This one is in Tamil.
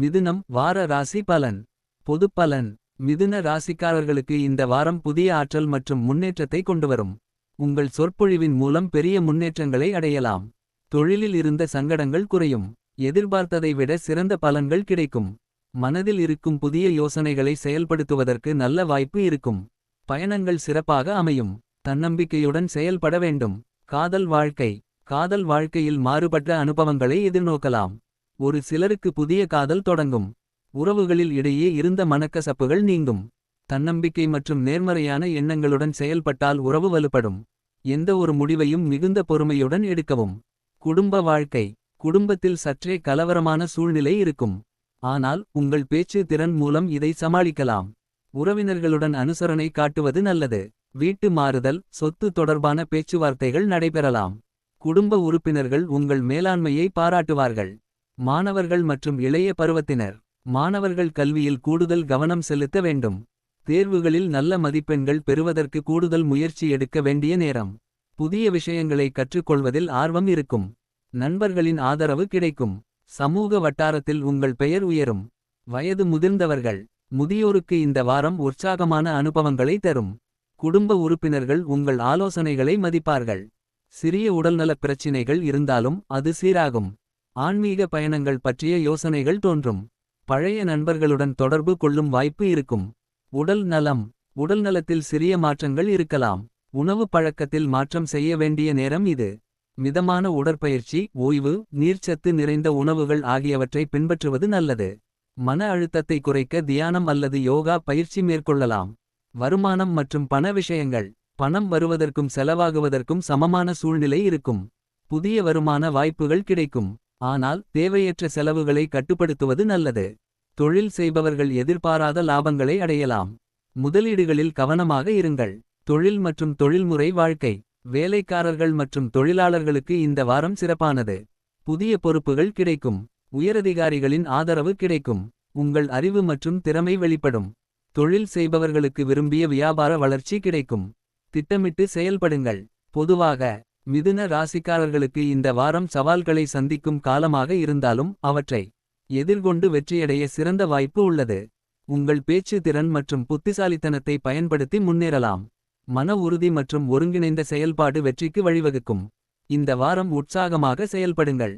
மிதுனம் வார ராசி பலன். பொதுப் பலன். மிதுன ராசிக்காரர்களுக்கு இந்த வாரம் புதிய ஆற்றல் மற்றும் முன்னேற்றத்தை கொண்டுவரும். உங்கள் சொற்பொழிவின் மூலம் பெரிய முன்னேற்றங்களை அடையலாம். தொழிலில் இருந்த சங்கடங்கள் குறையும். எதிர்பார்த்ததை விட சிறந்த பலன்கள் கிடைக்கும். மனதில் இருக்கும் புதிய யோசனைகளை செயல்படுத்துவதற்கு நல்ல வாய்ப்பு இருக்கும். பயணங்கள் சிறப்பாக அமையும். தன்னம்பிக்கையுடன் செயல்பட வேண்டும். காதல் வாழ்க்கை. காதல் வாழ்க்கையில் மாறுபட்ட அனுபவங்களை எதிர்நோக்கலாம். ஒரு சிலருக்கு புதிய காதல் தொடங்கும். உறவுகளில் இடையே இருந்த மனக்கசப்புகள் நீங்கும். தன்னம்பிக்கை மற்றும் நேர்மறையான எண்ணங்களுடன் செயல்பட்டால் உறவு வலுப்படும். எந்த ஒரு முடிவையும் மிகுந்த பொறுமையுடன் எடுக்கவும். குடும்ப வாழ்க்கை. குடும்பத்தில் சற்றே கலவரமான சூழ்நிலை இருக்கும். ஆனால் உங்கள் பேச்சு திறன் மூலம் இதை சமாளிக்கலாம். உறவினர்களுடன் அனுசரணை காட்டுவது நல்லது. வீட்டு மாறுதல் சொத்து தொடர்பான பேச்சுவார்த்தைகள் நடைபெறலாம். குடும்ப உறுப்பினர்கள் உங்கள் மேலாண்மையை பாராட்டுவார்கள். மாணவர்கள் மற்றும் இளைய பருவத்தினர். மாணவர்கள் கல்வியில் கூடுதல் கவனம் செலுத்த வேண்டும். தேர்வுகளில் நல்ல மதிப்பெண்கள் பெறுவதற்கு கூடுதல் முயற்சி எடுக்க வேண்டிய நேரம். புதிய விஷயங்களை கற்றுக்கொள்வதில் ஆர்வம் இருக்கும். நண்பர்களின் ஆதரவு கிடைக்கும். சமூக வட்டாரத்தில் உங்கள் பெயர் உயரும். வயது முதிர்ந்தவர்கள். முதியோருக்கு இந்த வாரம் உற்சாகமான அனுபவங்களை தரும். குடும்ப உறுப்பினர்கள் உங்கள் ஆலோசனைகளை மதிப்பார்கள். சிறிய உடல்நலப் பிரச்சினைகள் இருந்தாலும் அது சீராகும். ஆன்மீக பயணங்கள் பற்றிய யோசனைகள் தோன்றும். பழைய நண்பர்களுடன் தொடர்பு கொள்ளும் வாய்ப்பு இருக்கும். உடல் நலம். உடல்நலத்தில் சிறிய மாற்றங்கள் இருக்கலாம். உணவு பழக்கத்தில் மாற்றம் செய்ய வேண்டிய நேரம் இது. மிதமான உடற்பயிற்சி ஓய்வு நீர்ச்சத்து நிறைந்த உணவுகள் ஆகியவற்றை பின்பற்றுவது நல்லது. மன அழுத்தத்தை குறைக்க தியானம் அல்லது யோகா பயிற்சி மேற்கொள்ளலாம். வருமானம் மற்றும் பண விஷயங்கள். பணம் வருவதற்கும் செலவாகுவதற்கும் சமமான சூழ்நிலை இருக்கும். புதிய வருமான வாய்ப்புகள் கிடைக்கும். ஆனால் தேவையற்ற செலவுகளை கட்டுப்படுத்துவது நல்லது. தொழில் செய்பவர்கள் எதிர்பாராத லாபங்களை அடையலாம். முதலீடுகளில் கவனமாக இருங்கள். தொழில் மற்றும் தொழில்முறை வாழ்க்கை. வேலைக்காரர்கள் மற்றும் தொழிலாளர்களுக்கு இந்த வாரம் சிறப்பானது. புதிய பொறுப்புகள் கிடைக்கும். உயரதிகாரிகளின் ஆதரவு கிடைக்கும். உங்கள் அறிவு மற்றும் திறமை வெளிப்படும். தொழில் செய்பவர்களுக்கு விரும்பிய வியாபார வளர்ச்சி கிடைக்கும். திட்டமிட்டு செயல்படுங்கள். பொதுவாக மிதுன ராசிக்காரர்களுக்கு இந்த வாரம் சவால்களை சந்திக்கும் காலமாக இருந்தாலும் அவற்றை எதிர்கொண்டு வெற்றியடைய சிறந்த வாய்ப்பு உள்ளது. உங்கள் பேச்சு திறன் மற்றும் புத்திசாலித்தனத்தை பயன்படுத்தி முன்னேறலாம். மன உறுதி மற்றும் ஒருங்கிணைந்த செயல்பாடு வெற்றிக்கு வழிவகுக்கும். இந்த வாரம் உற்சாகமாக செயல்படுங்கள்.